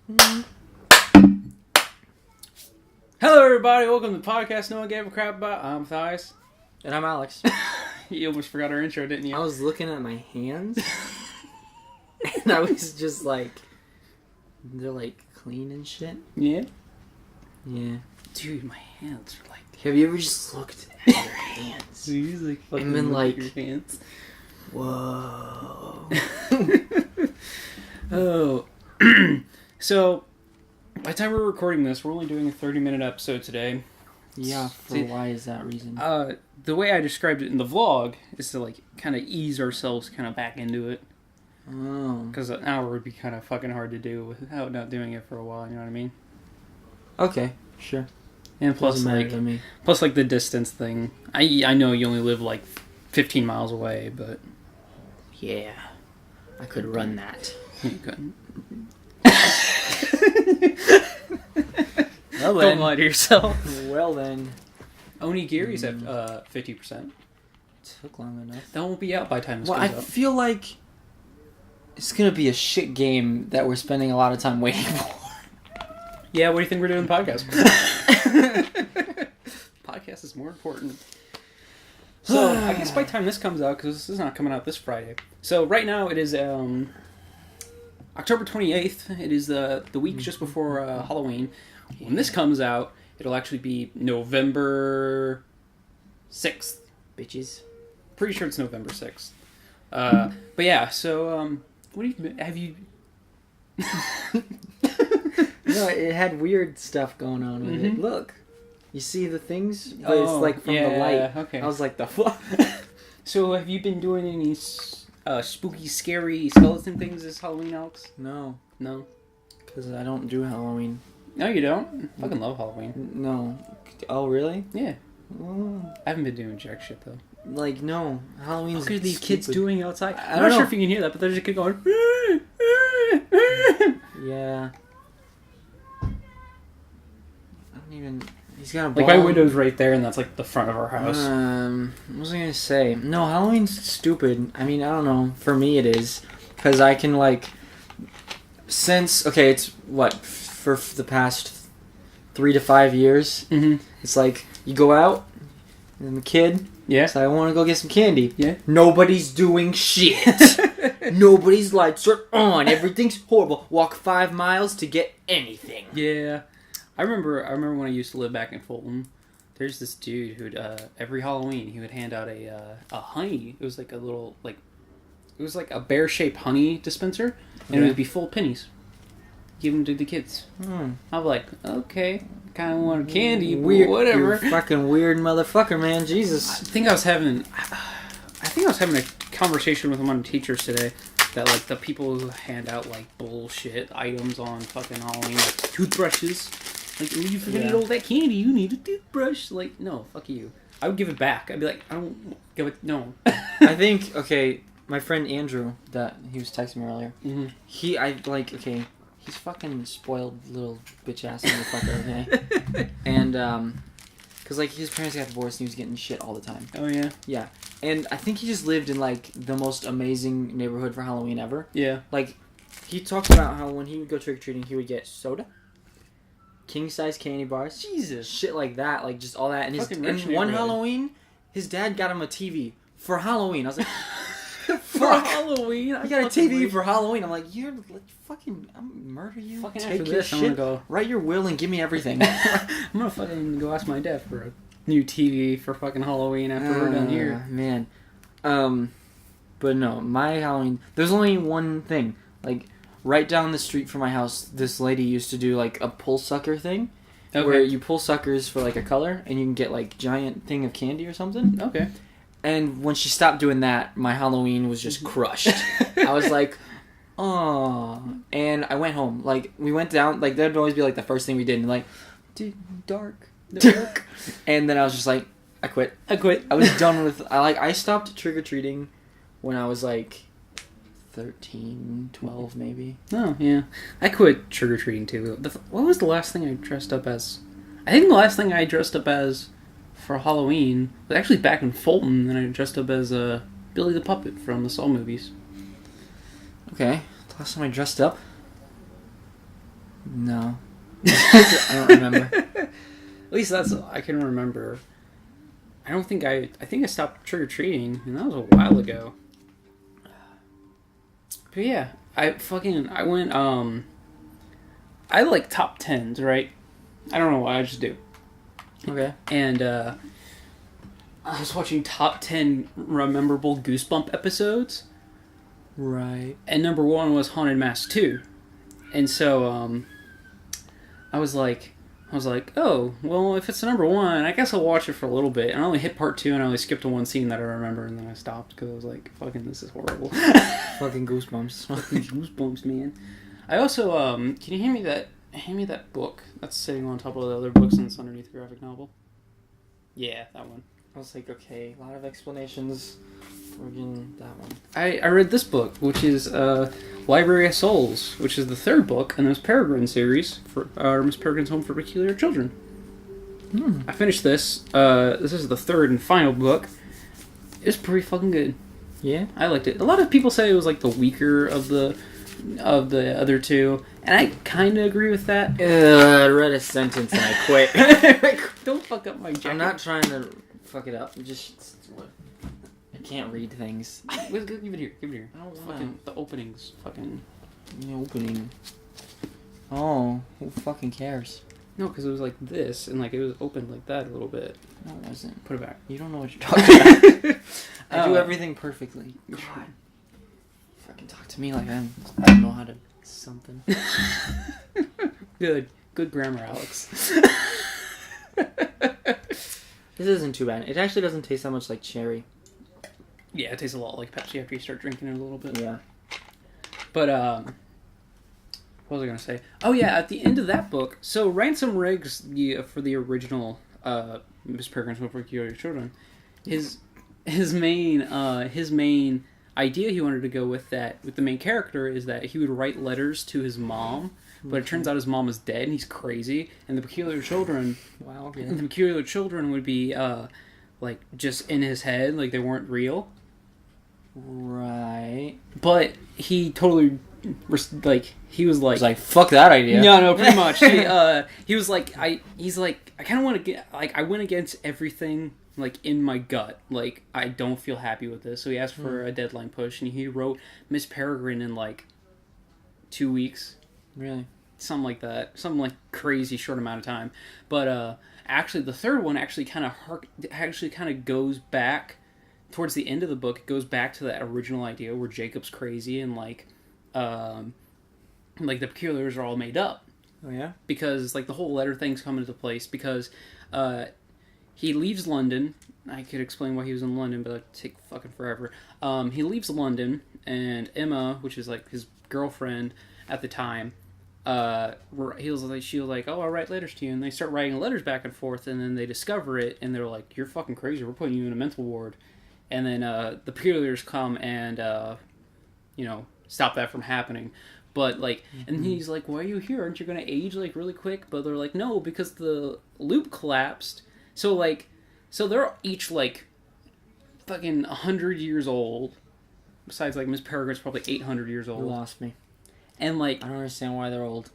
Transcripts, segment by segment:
Hello, everybody. Welcome to the podcast no one gave a crap about. I'm Thias. And I'm Alex. You almost forgot our intro, didn't you? I was looking at my hands, and I was just like, they're like clean and shit. Yeah? Yeah. Dude, my hands are like... Have you ever just looked at your hands? Dude, like fucking and been like, your hands. Whoa. Oh. So, by the time we're recording this, we're only doing a 30-minute episode today. Yeah, why is that reason? The way I described it in the vlog is to, like, kind of ease ourselves kind of back into it. Oh. Because an hour would be kind of fucking hard to do without not doing it for a while, you know what I mean? Okay, sure. And plus, like, the distance thing. I know you only live, like, 15 miles away, but... Yeah. I could run that. You couldn't. Well, Don't lie to yourself. Well, then. Onigiri's at 50%. Took long enough. That won't be out by the time this Well, comes I out. feel like it's gonna be a shit game that we're spending a lot of time waiting for. Yeah, what do you think we're doing the podcast? Podcast is more important. So, I guess by the time this comes out, because this is not coming out this Friday. So, right now it is October 28th. It is the week just before Halloween. When this comes out, it'll actually be November 6th. Bitches. Pretty sure it's November 6th. But yeah, so, what do you... Have you... No, it had weird stuff going on with it. Look. You see the things? But it's like from the light. Okay. I was like, the fuck? So, have you been doing any spooky, scary skeleton things this Halloween, Alex? No. No? Because I don't do Halloween. No, you don't? I fucking love Halloween. No. Oh, really? Yeah. Oh. I haven't been doing jack shit, though. Like, no. Halloween's What are these kids doing outside? I I'm don't not sure know. if you can hear that, but there's a kid going... Yeah. I don't even... He's got a Like, ball. my window's right there, and that's, like, the front of our house. What was I gonna say? No, Halloween's stupid. I mean, I don't know. For me, it is. Because I can, like... Okay, it's, what, for the past 3 to 5 years? Mm-hmm. It's like, you go out, and the kid... Yeah? So I want to go get some candy. Yeah? Nobody's doing shit. Nobody's lights are on. Everything's horrible. Walk 5 miles to get anything. Yeah. I remember when I used to live back in Fulton. There's this dude who'd every Halloween he would hand out a honey. It was like a little it was like a bear-shaped honey dispenser, and it would be full of pennies. Give them to the kids. I'm like, okay, kind of want candy, but Weird, whatever. You're a fucking weird motherfucker, man. Jesus. I think I was having a conversation with one of the teachers today. That, like, the people who hand out, like, bullshit items on fucking Halloween, like toothbrushes. Like, when you forget to eat all that candy, you need a toothbrush. Like, no, fuck you. I would give it back. I'd be like, I don't give it, no. I think, okay, my friend Andrew, that he was texting me earlier, Mm-hmm. he's fucking spoiled little bitch-ass motherfucker, okay? And, because, like, his parents got divorced and he was getting shit all the time. Oh, yeah? Yeah. And I think he just lived in, like, the most amazing neighborhood for Halloween ever. Yeah. Like, he talked about how when he would go trick-or-treating, he would get soda, king-size candy bars, Jesus. shit like that, like, just all that. And Fucking and rich one neighborhood. Halloween, his dad got him a TV for Halloween. I was like, For fuck. Halloween? I got a TV for Halloween. I'm like, you're like, fucking, I'm gonna murder you. Fucking Take after your this, I'm shit, gonna go... write your will and give me everything. I'm gonna fucking go ask my dad for a new TV for fucking Halloween after we're done here. Man. But no, my Halloween, there's only one thing. Like, right down the street from my house, this lady used to do, like, a pull sucker thing. Okay. Where you pull suckers for, like, a color, and you can get, like, giant thing of candy or something. Okay. And when she stopped doing that, my Halloween was just crushed. I was like, oh. And I went home. Like, we went down, like, that would always be, like, the first thing we did. And, like, dude, dark. And then I was just like, I quit. I was done with, I stopped trick-or-treating when I was, like, 13, 12, maybe. Oh, yeah. I quit trick-or-treating, too. What was the last thing I dressed up as? I think the last thing I dressed up as for Halloween was actually back in Fulton, and I dressed up as Billy the Puppet from the Saw movies. Okay. The last time I dressed up? No. I don't remember. At least that's I can remember. I think I stopped trick-or-treating, and that was a while ago. But yeah, I went, I like top 10s, right? I don't know why, I just do. Okay. And, I was watching top 10 rememberable Goosebump episodes. Right. And number 1 was Haunted Mask 2. And so, I was like, oh, well, if it's number 1, I guess I'll watch it for a little bit. And I only hit part 2, and I only skipped to one scene that I remember, and then I stopped, because I was like, fucking, this is horrible. Fucking Goosebumps. Fucking Goosebumps, man. I also, can you hand me that book that's sitting on top of the other books and it's underneath the graphic novel? Yeah, that one. I was like, okay, a lot of explanations. Friggin' that one. I read this book, which is Library of Souls, which is the 3rd book in the Miss Peregrine series, for Miss Peregrine's Home for Peculiar Children. I finished this. This is the 3rd and final book. It's pretty fucking good. Yeah? I liked it. A lot of people say it was like the weaker of the other two, and I kind of agree with that. I read a sentence and I quit. Don't fuck up my jacket. I'm not trying to fuck it up. I can't read things. Give it here. Give it here. I don't want Fucking the openings. Fucking the opening. Oh, who fucking cares? no, because it was like this, and like it was opened like that a little bit. No, it wasn't. Put it back. You don't know what you're talking about. I do everything perfectly. God. Fucking talk to me like I don't know how to something. Good grammar, Alex. This isn't too bad. It actually doesn't taste that much like cherry. Yeah, it tastes a lot like Pepsi after you start drinking it a little bit. Yeah. But, what was I going to say? Oh, yeah, at the end of that book, so Ransom Riggs, for the original Miss Peregrine's Home for Peculiar Children, his main idea he wanted to go with the main character is that he would write letters to his mom, but it turns out his mom is dead and he's crazy, and the Peculiar Children... Wow, okay. The Peculiar Children would be, like, just in his head, like they weren't real. Right. But he totally, like, he was like... It's like, fuck that idea. No, pretty much. He was like, I kind of want to get, like, I went against everything, like, in my gut. Like, I don't feel happy with this. So he asked for a deadline push, and he wrote Miss Peregrine in, like, 2 weeks. Really? Something like that. Something, like, crazy short amount of time. But, actually, the 3rd one actually kind of goes back towards the end of the book. It goes back to that original idea where Jacob's crazy and like the Peculiars are all made up. Oh yeah? Because like the whole letter thing's come into place because he leaves London. I could explain why he was in London, but it'd take fucking forever. He leaves London, and Emma, which is like his girlfriend at the time, she was like, oh, I'll write letters to you, and they start writing letters back and forth, and then they discover it, and they're like, you're fucking crazy, we're putting you in a mental ward. And then the Peculiars come and stop that from happening. But like, and he's like, why are you here? Aren't you gonna age like really quick? But they're like, no, because the loop collapsed. So they're each like fucking 100 years old. Besides, like, Miss Peregrine's probably 800 years old. You lost me. And like, I don't understand why they're old.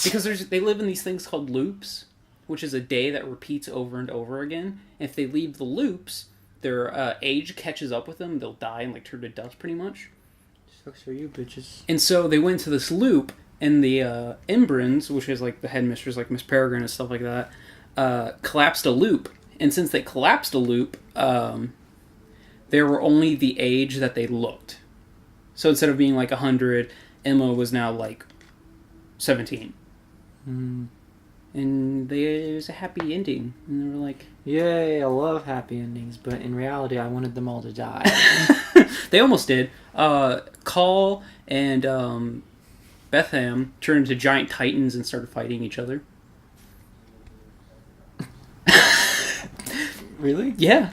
Because they live in these things called loops, which is a day that repeats over and over again. And if they leave the loops, their age catches up with them. They'll die and like turn to dust, pretty much. Sucks for you, bitches. And so they went to this loop, and the Embrins, which is like the headmistress, like Miss Peregrine and stuff like that, collapsed a loop. And since they collapsed a loop, they were only the age that they looked. So instead of being like 100, Emma was now like 17. And it was a happy ending. And they were like... Yay, I love happy endings, but in reality I wanted them all to die. They almost did. Call and Betham turned into giant titans and started fighting each other. Really? Yeah.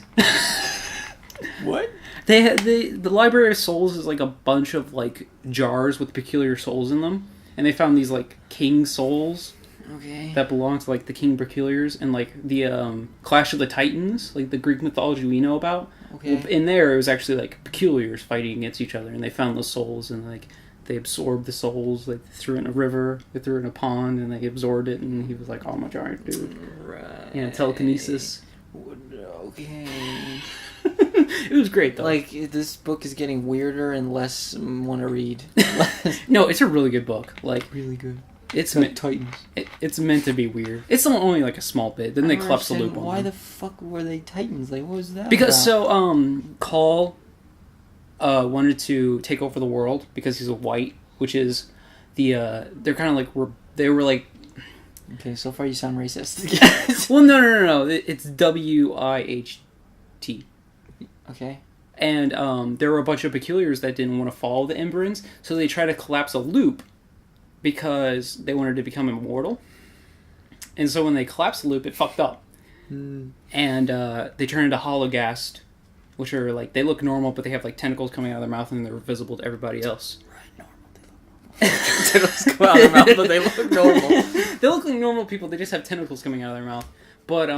What? They had the Library of Souls is like a bunch of like jars with peculiar souls in them, and they found these like king souls Okay. that belong to like the king peculiars, and like the Clash of the Titans, like the Greek mythology we know about. Okay. In there, it was actually like peculiars fighting against each other, and they found those souls, and like they absorbed the souls. They threw it in a river, they threw it in a pond, and they absorbed it. And he was like, "Oh, I'm a giant dude." Right. Yeah, telekinesis. Okay. It was great though. Like, this book is getting weirder and less want to read. No, it's a really good book. Like, Really good. it's Titans. it's meant to be weird. It's only like a small bit. Then they collapse the loop on Why them. the fuck were they Titans? Like, what was that Because about? Call wanted to take over the world because he's a white, which is they're kind of like they were like. Okay, so far you sound racist. Well, no. It's WIHT. Okay. And there were a bunch of peculiars that didn't want to follow the Emberins, so they tried to collapse a loop because they wanted to become immortal. And so when they collapsed the loop, it fucked up. And they turned into Hologast, which are like, they look normal, but they have like tentacles coming out of their mouth and they're visible to everybody else. Tentacles come out of their mouth, but they look normal. They look like normal people, they just have tentacles coming out of their mouth. But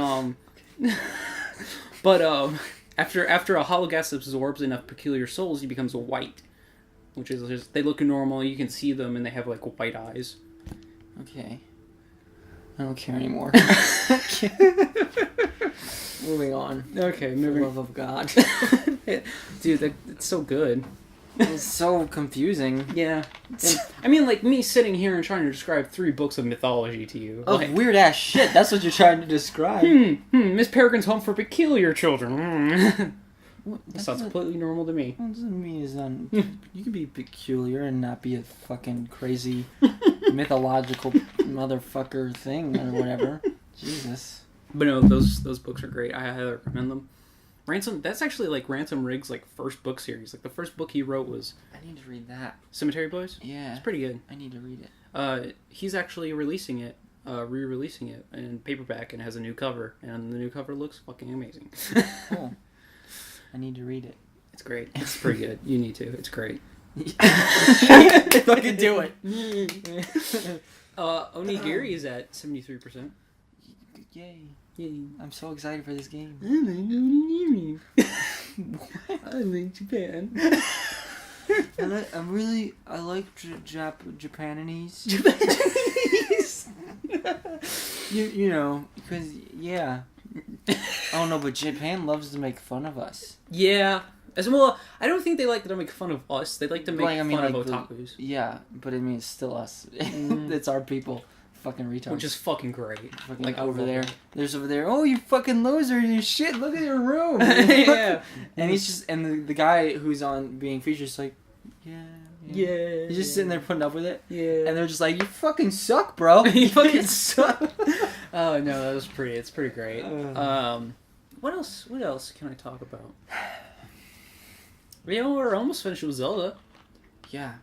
after a Hologast absorbs enough peculiar souls, he becomes a white. Which is just, they look normal, you can see them, and they have like white eyes. Okay. I don't care anymore. Moving on. Okay, For the moving. love of God. Dude, it's so good. It's so confusing. Yeah. And, I mean, like, me sitting here and trying to describe 3 books of mythology to you. Oh, Like, weird ass shit. That's what you're trying to describe. Miss Peregrine's Home for Peculiar Children. What, That sounds completely normal to me. That doesn't mean it's not. You can be peculiar and not be a fucking crazy mythological motherfucker thing or whatever. Jesus. But no, those books are great. I highly recommend them. Ransom, that's actually like Ransom Riggs' like first book series. Like the first book he wrote was I need to read that. Cemetery Boys. Yeah. It's pretty good. I need to read it. He's actually releasing it, re-releasing it in paperback, and has a new cover, and the new cover looks fucking amazing. Cool. I need to read it. It's great. It's pretty good. You need to. It's great. Fucking do it. Onigiri is at 73%. Yay. Yay. I'm so excited for this game. I like onigiri. I like Japan. I like Japanese. Japanese. You know, because, yeah. I don't know, but Japan loves to make fun of us. Yeah. As well, I don't think they like to make fun of us. They like to make Like, I mean, fun like of otakus. Yeah, but I mean, it's still us. It's our people. Fucking retards. Which is fucking great. Fucking like, over I love there. it. There's over there. Oh, you fucking loser! You shit! Look at your room. Yeah. And he's just the guy who's on being featured is like, yeah. Yeah. He's just sitting there putting up with it, Yeah. and they're just like, you fucking suck, bro. You fucking suck. Oh no, that was pretty. It's pretty great. What else? What else can I talk about? You know, we're almost finished with Zelda. Yeah.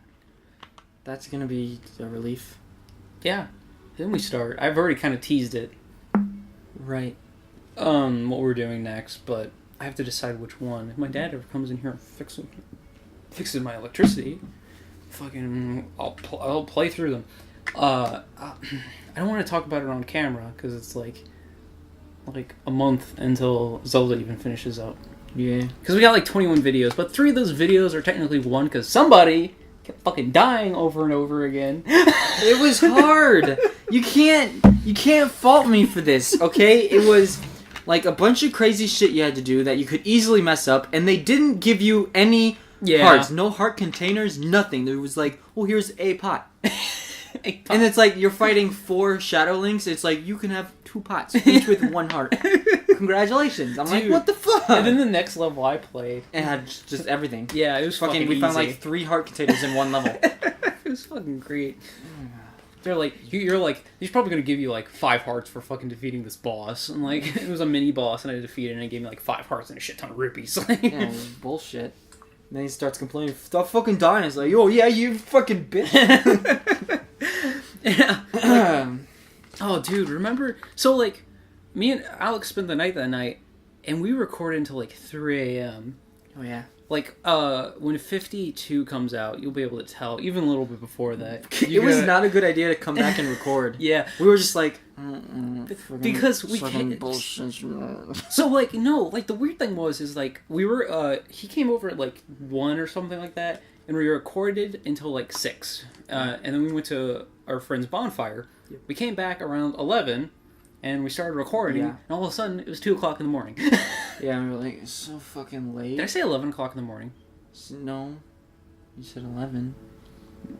That's gonna be a relief. Yeah. Then we start. I've already kind of teased it. Right. What we're doing next, but I have to decide which one. If my dad ever comes in here and fixes my electricity, fucking, I'll play through them. I don't want to talk about it on camera because it's like a month until Zelda even finishes up. Yeah. Because we got like 21 videos, but 3 of those videos are technically one because somebody kept fucking dying over and over again. It was hard. You can't fault me for this, okay? It was like a bunch of crazy shit you had to do that you could easily mess up, and they didn't give you any hearts. No heart containers, nothing. There was like, oh, here's a pot. And it's like you're fighting 4 Shadow Links. It's like you can have 2 pots, each with 1 heart. Congratulations. I'm like, Dude. what the fuck? And then the next level I played, It had just everything. yeah, it was fucking We found easy. like 3 heart containers in 1 level. It was fucking great. They're like, you're like, he's probably gonna give you like 5 hearts for fucking defeating this boss, and like it was a mini boss, and I defeated it, and it gave me like 5 hearts and a shit ton of rupees. Yeah, it was bullshit. And then he starts complaining, stop fucking dying. It's like, oh yeah, you fucking bitch. Yeah. Oh, dude, remember? So like, me and Alex spent the night that night, and we recorded until like 3 a.m. Oh yeah. Like, when 52 comes out, you'll be able to tell, even a little bit before that. It was not a good idea to come back and record. Yeah. We were just like, Because we fucking can't- bullshit. So, like, no, like, the weird thing is like, we were, he came over at, like, 1 or something like that, and we recorded until like 6. And then we went to our friend's bonfire. Yep. We came back around 11, and we started recording, Yeah. and all of a sudden, it was 2 o'clock in the morning. Yeah, and we were like, it's so fucking late. Did I say 11 o'clock in the morning? No. You said 11.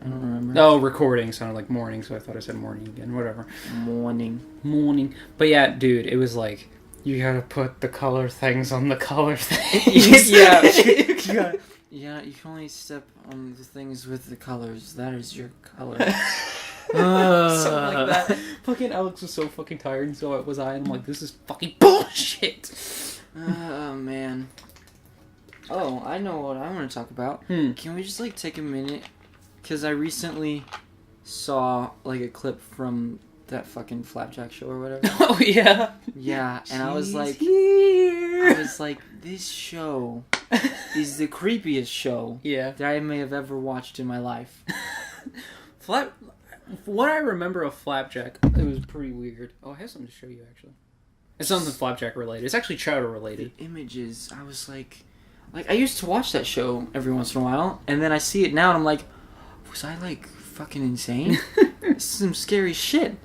I don't remember. No, recording sounded like morning, so I thought I said morning again. Whatever. Morning. But yeah, dude, it was like, you gotta put the color things on the color things. Yeah. Yeah, you can only step on the things with the colors. That is your color. Something like that. Fucking Alex was so fucking tired, and so was I, and I'm like, this is fucking bullshit. Oh, man. Oh, I know what I want to talk about. Can we just, like, take a minute? Because I recently saw, like, a clip from that fucking Flapjack show or whatever. Oh, yeah. Yeah, and I was like... here. this show is the creepiest show Yeah. that I may have ever watched in my life. What I remember of Flapjack, it was pretty weird. Oh, I have something to show you, actually. It's something Flapjack related. It's actually Chowder related. The images, I was like, I used to watch that show every once in a while, and then I see it now, and I'm like, was I, like, fucking insane? This is some scary shit.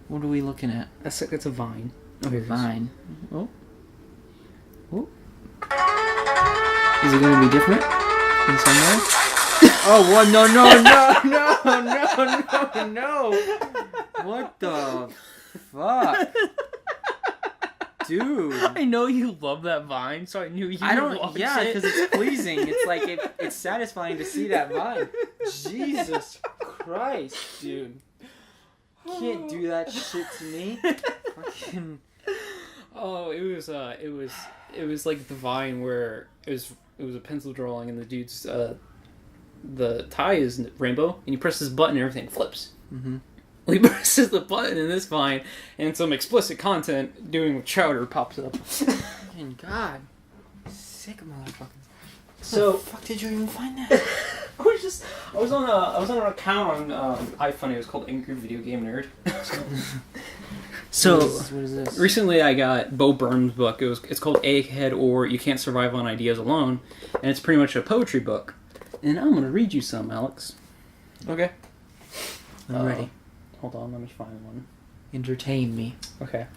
What are we looking at? That's a Vine. Oh, here it is. Vine. Oh. Oh. Is it going to be different in some way? Oh, what? No. What the fuck? Dude. I know you love that Vine, so I knew you would watch yeah, it. because it's pleasing. It's like, it's satisfying to see that Vine. Jesus Christ, dude. You can't do that shit to me. Fucking... Oh, it was like the Vine where it was a pencil drawing, and the dude's the tie is rainbow, and you press this button and everything flips. Mm-hmm. Well, he presses the button in this Vine, and some explicit content doing with Chowder pops up. Fucking God. Sick motherfucker. So, how the fuck did you even find that? I was on an account on iFunny. It was called Angry Video Game Nerd. So what is this? recently I got Bo Burnham's book. It's called Egghead, or You Can't Survive on Ideas Alone, and it's pretty much a poetry book. And I'm gonna read you some, Alex. Okay. I'm ready. Hold on, let me find one. Entertain me. Okay.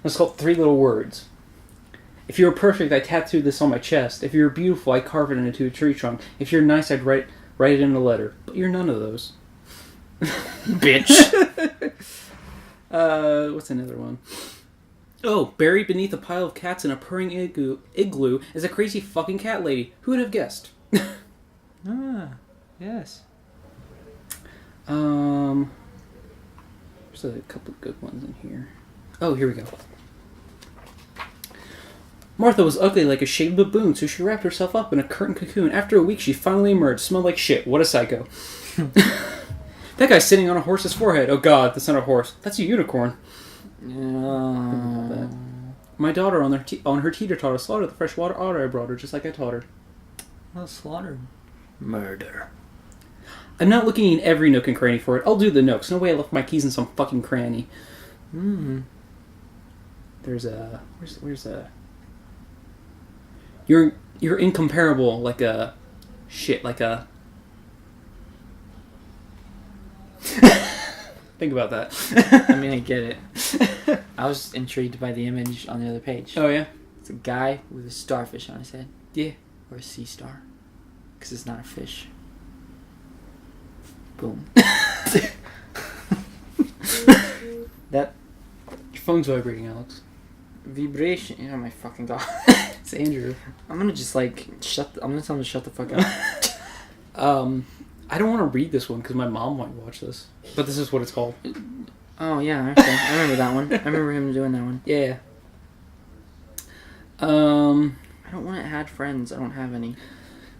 It's called 3 Little Words. If you're perfect, I tattoo this on my chest. If you're beautiful, I carve it into a tree trunk. If you're nice, I'd write it in a letter. But you're none of those. Bitch. What's another one? Oh, buried beneath a pile of cats in a purring igloo is a crazy fucking cat lady. Who would have guessed? Yes. There's a couple of good ones in here. Oh, here we go. Martha was ugly like a shaved baboon, so she wrapped herself up in a curtain cocoon. After a week, she finally emerged. Smelled like shit. What a psycho. That guy's sitting on a horse's forehead. Oh god, that's not a horse. That's a unicorn. My daughter on her teeter-totter slaughtered the freshwater otter I brought her, just like I taught her. Well, slaughtered. Murder. I'm not looking in every nook and cranny for it. I'll do the nooks. No way I left my keys in some fucking cranny. There's a... Where's a... You're incomparable, like a... Shit, like a... Think about that. I mean, I get it. I was intrigued by the image on the other page. Oh, yeah? It's a guy with a starfish on his head. Yeah. Or a sea star. Because it's not a fish. Boom. That... Your phone's vibrating, Alex. Vibration. Oh my fucking god. It's Andrew. I'm gonna just like I'm gonna tell him to shut the fuck up. I don't want to read this one because my mom might watch this. But this is what it's called. Oh yeah, okay. I remember that one. I remember him doing that one. Yeah. I don't want to add friends. I don't have any.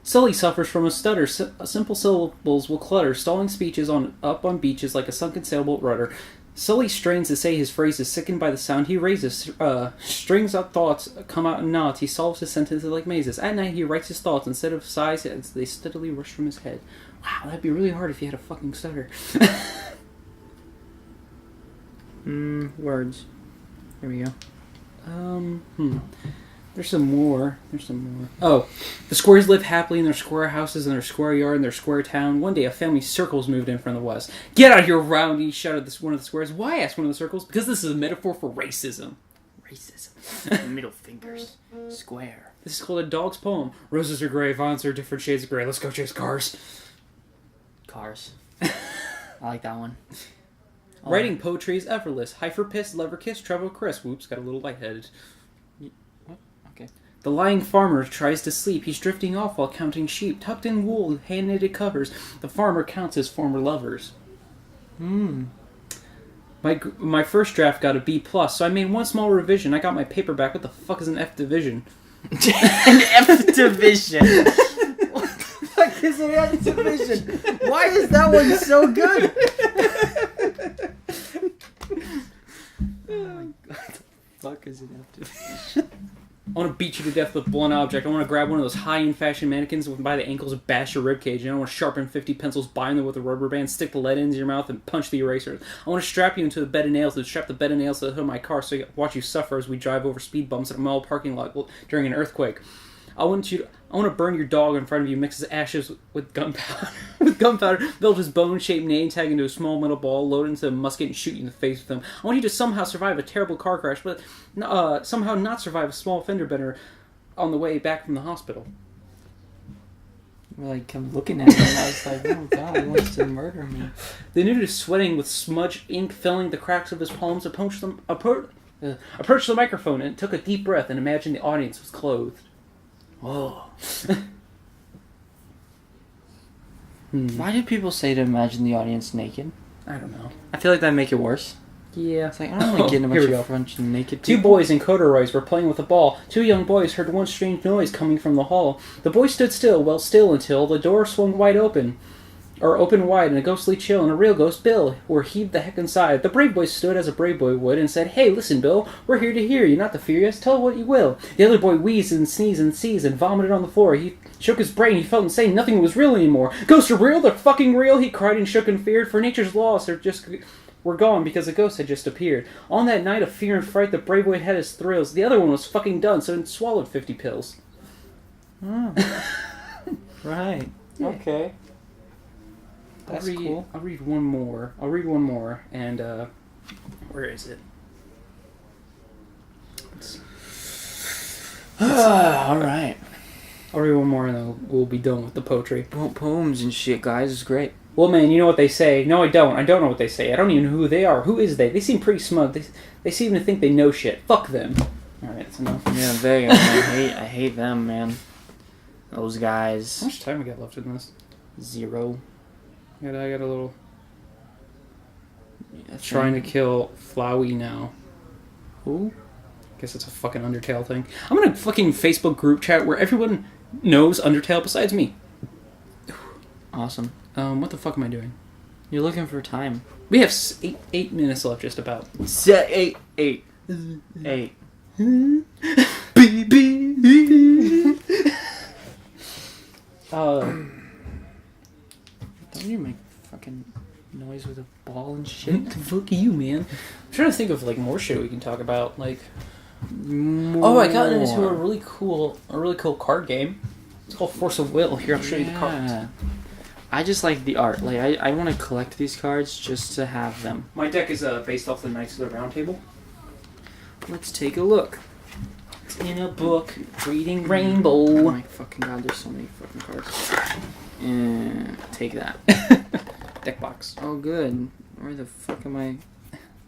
Sully suffers from a stutter. Simple syllables will clutter, stalling speeches up on beaches like a sunken sailboat rudder. Sully strains to say his phrases, sickened by the sound he raises. Strings up thoughts come out in knots. He solves his sentences like mazes. At night, he writes his thoughts instead of sighs as they steadily rush from his head. Wow, that'd be really hard if you had a fucking stutter. Words. Here we go. There's some more. Oh, the squares live happily in their square houses, in their square yard, in their square town. One day, a family of circles moved in from the west. "Get out of here, Roundy!" shouted one of the squares. "Why?" asked one of the circles. "Because this is a metaphor for racism." Racism. Middle fingers. Square. This is called a dog's poem. Roses are gray, violets are different shades of gray. Let's go chase cars. Cars. I like that one. Writing poetry is effortless. Heifer piss, lever kiss, treble crisp. Whoops, got a little lightheaded. What? Okay. The lying farmer tries to sleep. He's drifting off while counting sheep. Tucked in wool, hand-knitted covers. The farmer counts his former lovers. My first draft got a B+, so I made one small revision. I got my paper back. What the fuck is an F division? An F division. What the fuck is an F division? Why is that one so good? Oh my god. What the fuck is an F division? I want to beat you to death with a blunt object. I want to grab one of those high-end fashion mannequins by the ankles and bash your ribcage. And I want to sharpen 50 pencils, bind them with a rubber band, stick the lead into your mouth, and punch the erasers. I want to strap you into the bed of nails and strap the bed of nails to the hood of my car so I watch you suffer as we drive over speed bumps in a mall parking lot during an earthquake. I want to burn your dog in front of you, mix his ashes with gunpowder, build his bone-shaped name tag into a small metal ball, load it into a musket, and shoot you in the face with them. I want you to somehow survive a terrible car crash, but somehow not survive a small fender bender on the way back from the hospital. Like, I'm looking at him and I was like, oh god, he wants to murder me. The nude is sweating with smudged ink filling the cracks of his palms, approached the microphone and took a deep breath and imagined the audience was clothed. Whoa. Why do people say to imagine the audience naked? I don't know. I feel like that'd make it worse. Yeah. It's like, I don't want to get in a bunch of French naked people. Two boys in corduroys were playing with a ball. Two young boys heard one strange noise coming from the hall. The boys stood still until the door swung open wide, and a ghostly chill and a real ghost, Bill, were heaved the heck inside. The brave boy stood as a brave boy would and said, "Hey, listen, Bill, we're here to hear you, not to fear us. Tell what you will." The other boy wheezed and sneezed and seized and vomited on the floor. He shook his brain. He felt insane. Nothing was real anymore. "Ghosts are real. They're fucking real," he cried and shook and feared. For nature's laws were gone because the ghost had just appeared. On that night of fear and fright, the brave boy had his thrills. The other one was fucking done, so he swallowed 50 pills. Oh. Right. Yeah. Okay. That's cool. I'll read one more, and where is it? All right. I'll read one more, and then we'll be done with the poetry. Poems and shit, guys. It's great. Well, man, you know what they say. No, I don't. I don't know what they say. I don't even know who they are. Who is they? They seem pretty smug. They seem to think they know shit. Fuck them. All right, that's enough. Yeah, I hate them, man. Those guys. How much time we got left in this? 0. I got a little... Trying to kill Flowey now. Who? Guess it's a fucking Undertale thing. I'm in a fucking Facebook group chat where everyone knows Undertale besides me. Awesome. What the fuck am I doing? You're looking for time. We have 8 minutes left, just about. 8. Don't you make fucking noise with a ball and shit? Fuck you, man. I'm trying to think of like more shit we can talk about. Like, More. oh, I got into a really cool card game. It's called Force of Will. Here, I'll show you the cards. I just like the art. Like, I want to collect these cards just to have them. My deck is based off the Knights of the Round Table. Let's take a look. It's in a book, Reading Rainbow. Oh my fucking god, there's so many fucking cards. Take that. Deck box. Oh, good. Where the fuck am I?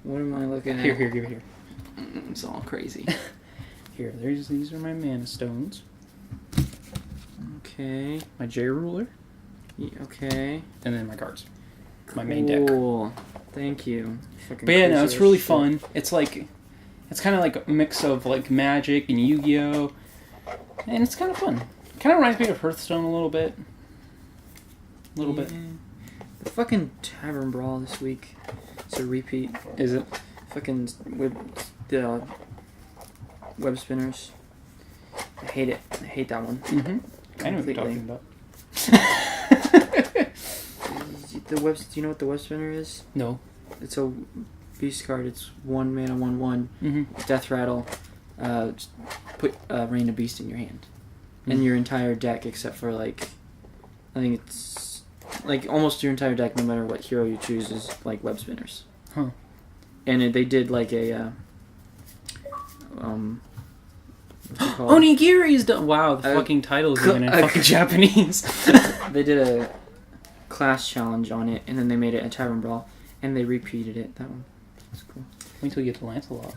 What am I looking at? Here, give it here. It's all crazy. Here, these are my mana stones. Okay. My J ruler. Okay. And then my cards. My main deck. Cool. Thank you. But yeah, no, it's really fun. It's like, it's kind of like a mix of like Magic and Yu-Gi-Oh! And it's kind of fun. Kind of reminds me of Hearthstone a little bit. A little bit. The fucking Tavern Brawl this week. It's a repeat. Is it? Fucking the web spinners. I hate it. I hate that one. Mm-hmm. I know what you're talking about. The web. Do you know what the web spinner is? No. It's a beast card. It's 1 mana, 1/1. Mm-hmm. Death rattle. put Reign of Beast in your hand. And your entire deck, except for, like, I think it's, like, almost your entire deck, no matter what hero you choose, is, like, web spinners. Huh. And they did, like, a, what's it called? Onigiri's done. Wow, the fucking title is even in fucking Japanese. They did a class challenge on it, and then they made it a Tavern Brawl, and they repeated it. That one. That's cool. Wait till you get to Lancelot.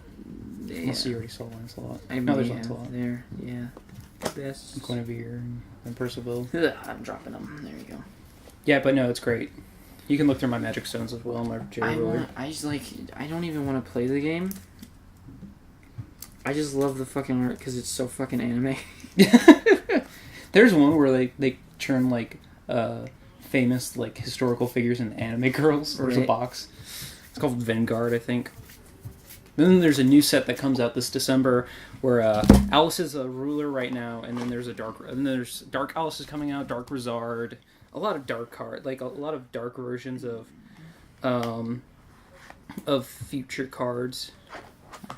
Yeah. Unless you already saw Lancelot. I No, there's may Lancelot. have there. Yeah. Best. Guinevere and Percival. Ugh, I'm dropping them. There you go. Yeah, but no, it's great. You can look through my magic stones as well, my J ruler. I just like. I don't even want to play the game. I just love the fucking art because it's so fucking anime. There's one where they turn like famous like historical figures into anime girls. There's a box. It's called Vanguard, I think. Then there's a new set that comes out this December where Alice is a ruler right now, and then there's Dark Alice is coming out, Dark Rizard, a lot of dark card, like a lot of dark versions of future cards.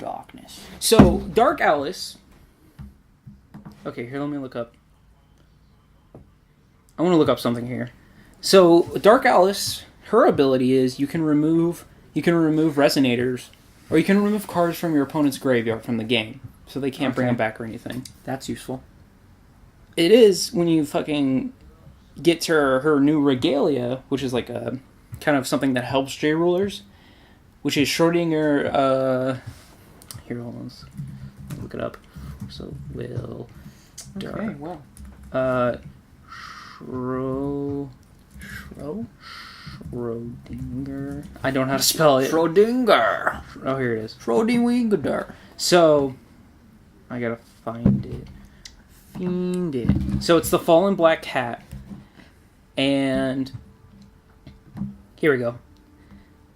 Darkness. So Dark Alice. Okay, here let me look up. I want to look up something here. So Dark Alice, her ability is you can remove resonators. Or you can remove cards from your opponent's graveyard from the game. So they can't bring them back or anything. That's useful. It is when you fucking get to her new regalia, which is like a kind of something that helps J-Rulers, which is Schrodinger, here, hold on. Look it up. So, Will... Okay, well. Schrodinger. I don't know how to spell it. Schrodinger. Oh, here it is. Schrodinger. So, I gotta find it. Find it. So it's the Fallen Black Cat. And here we go.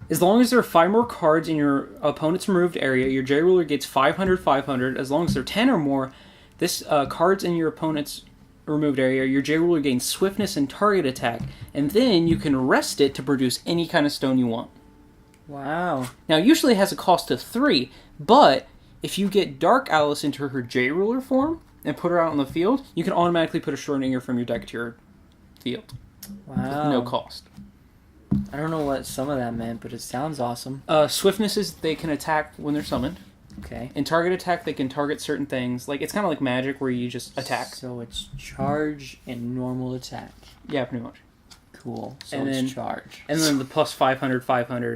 As long as there are 5 more cards in your opponent's removed area, your J-Ruler gets 500. As long as there are 10 or more, this cards in your opponent's removed area, your J-Ruler gains swiftness and target attack, and then you can rest it to produce any kind of stone you want. Wow. Now, usually it has a cost of 3, but if you get Dark Alice into her J-Ruler form and put her out on the field, you can automatically put a Schrodinger from your deck to your field. Wow. With no cost. I don't know what some of that meant, but it sounds awesome. Swiftness is they can attack when they're summoned. Okay. In target attack, they can target certain things. Like, it's kind of like Magic where you just attack. So it's charge and normal attack. Yeah, pretty much. Cool. So And it's then- charge. And then the plus 500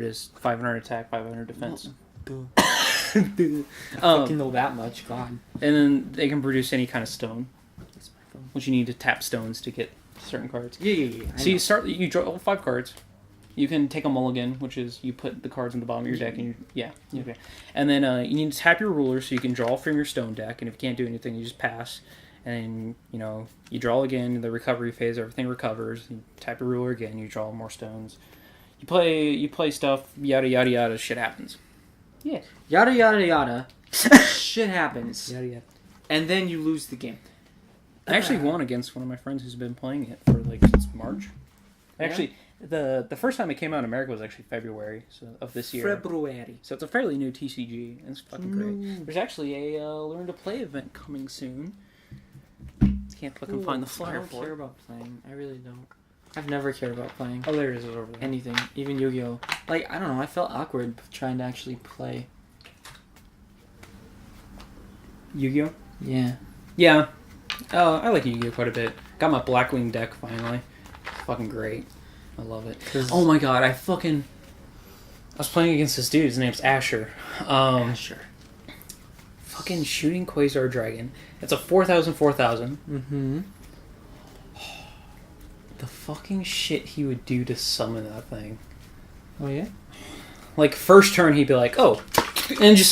is 500 attack, 500 defense. Fucking know that much, God. And then they can produce any kind of stone, That's my phone. which you need to tap stones to get certain cards. Yeah. So you draw 5 cards. You can take a mulligan, which is you put the cards in the bottom of your deck, and okay. And then you need to tap your ruler so you can draw from your stone deck. And if you can't do anything, you just pass. And then, you draw again. The recovery phase, everything recovers. You tap your ruler again. You draw more stones. You play stuff. Yada yada yada. Shit happens. Yeah. Yada yada yada. Shit happens. Yada yada. And then you lose the game. I actually won against one of my friends who's been playing it for since March. Actually, the first time it came out in America was actually February of this year. February. So it's a fairly new TCG, and it's fucking great. There's actually a Learn to Play event coming soon. Can't fucking find the flyer I don't for care it. about playing. I really don't. I've never cared about playing. Oh, there it is over there. Anything. Even Yu-Gi-Oh! Like, I don't know. I felt awkward trying to actually play. Yu-Gi-Oh? Yeah. Yeah. I like Yu-Gi-Oh quite a bit. Got my Blackwing deck finally. It's fucking great. I love it. Oh my god, I was playing against this dude. His name's Asher. Sure. Fucking Shooting Quasar Dragon. It's a 4,000. Mm-hmm. The fucking shit he would do to summon that thing. Oh, yeah? Like, first turn, he'd be like, oh, and just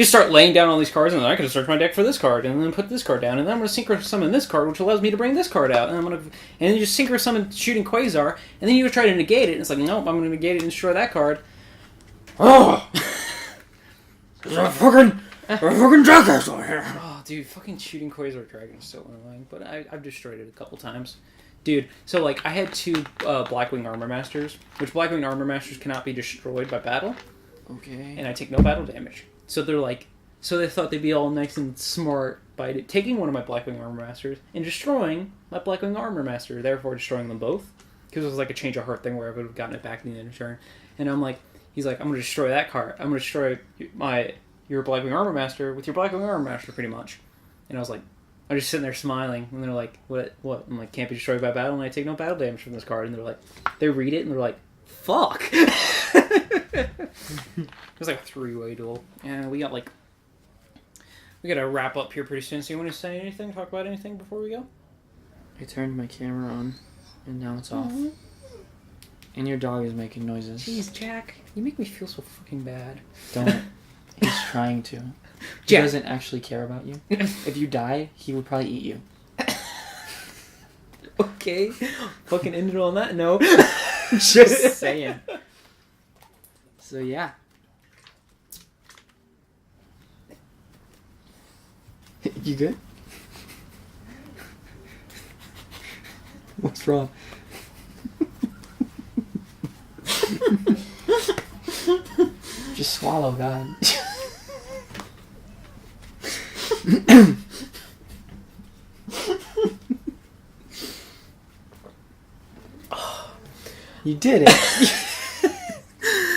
start laying down all these cards, and then I can search my deck for this card, and then put this card down, and then I'm going to synchro summon this card, which allows me to bring this card out, and then you just synchro summon Shooting Quasar, and then you try to negate it, and it's like, nope, I'm going to negate it and destroy that card. Oh! fucking jackass over here. Oh, dude, fucking Shooting Quasar Dragon is so annoying, but I've destroyed it a couple times. Dude, so I had 2 Blackwing Armor Masters, which Blackwing Armor Masters cannot be destroyed by battle. Okay. And I take no battle damage. So they thought they'd be all nice and smart by taking one of my Blackwing Armor Masters and destroying my Blackwing Armor Master, therefore destroying them both. Because it was like a change of heart thing where I would have gotten it back in the end of turn. And I'm like, he's like, I'm going to destroy that card. I'm going to destroy your Blackwing Armor Master with your Blackwing Armor Master, pretty much. And I was like, I'm just sitting there smiling. And they're like, what? I'm like, can't be destroyed by battle, and I take no battle damage from this card. And they're like, they read it, and they're like, fuck. It was like a 3-way duel. And we got to wrap up here pretty soon. So you want to say anything? Talk about anything before we go? I turned my camera on, and now it's off. And your dog is making noises. Jeez, Jack. You make me feel so fucking bad. Don't. He's trying to. He Jack. doesn't actually care about you. If you die, he would probably eat you. Okay. Fucking end it on that note. Just saying. So, yeah. You good? What's wrong? Just swallow, God. You did it.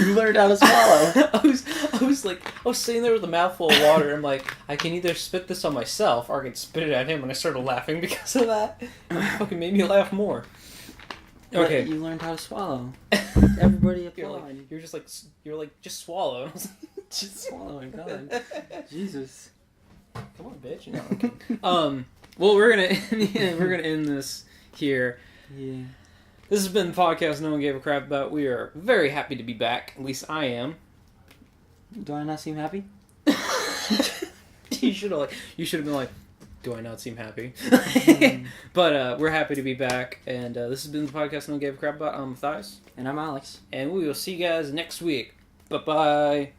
You learned how to swallow. I was sitting there with a mouthful of water. I'm like, I can either spit this on myself or I can spit it at him. And I started laughing because of that. It fucking made me laugh more. Okay. But you learned how to swallow. Everybody applaud. You're just swallow. Just swallow it, God. Jesus. Come on, bitch. No, okay. Well, we're gonna end this here. Yeah. This has been the podcast no one gave a crap about. We are very happy to be back. At least I am. Do I not seem happy? You should have been like, do I not seem happy? But we're happy to be back, and this has been the podcast no one gave a crap about. I'm Matthias. And I'm Alex. And we will see you guys next week. Bye-bye.